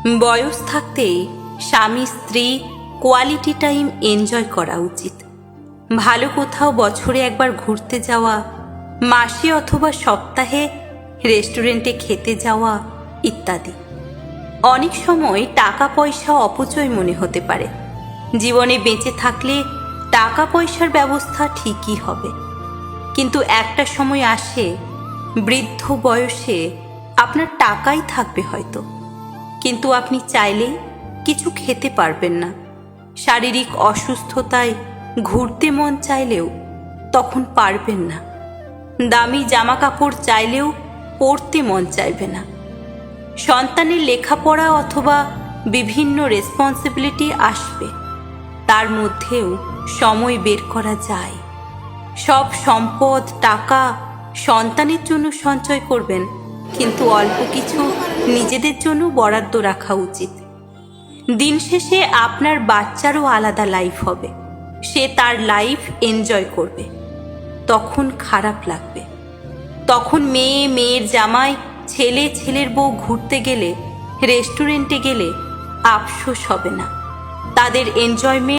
বয়স থাকতেই স্বামী স্ত্রী কোয়ালিটি টাইম এনজয় করা উচিত। ভালো কোথাও বছরে একবার ঘুরতে যাওয়া, মাসে অথবা সপ্তাহে রেস্টুরেন্টে খেতে যাওয়া ইত্যাদি। অনেক সময় টাকা পয়সা অপচয় মনে হতে পারে। জীবনে বেঁচে থাকলে টাকা পয়সার ব্যবস্থা ঠিকই হবে, কিন্তু একটা সময় আসে বৃদ্ধ বয়সে আপনার টাকাই থাকবে হয়তো, কিন্তু আপনি চাইলেই কিছু খেতে পারবেন না। শারীরিক অসুস্থতায় ঘুরতে মন চাইলেও তখন পারবেন না। দামি জামা কাপড় চাইলেও পরতে মন চাইবে না। সন্তানের লেখাপড়া অথবা বিভিন্ন রেসপন্সিবিলিটি আসবে, তার মধ্যেও সময় বের করা যায়। সব সম্পদ টাকা সন্তানের জন্য সঞ্চয় করবেন, কিন্তু অল্প কিছু নিজেদের জন্য বরাদ্দ রাখা উচিত। দিন শেষে আপনার বাচ্চারও আলাদা লাইফ হবে, সে তার লাইফ এনজয় করবে। তখন খারাপ লাগবে। তখন মেয়ে মেয়ের জামাই, ছেলে ছেলের বউ ঘুরতে গেলে, রেস্টুরেন্টে গেলে আফসোস হবে না। তাদের এনজয়মেন্ট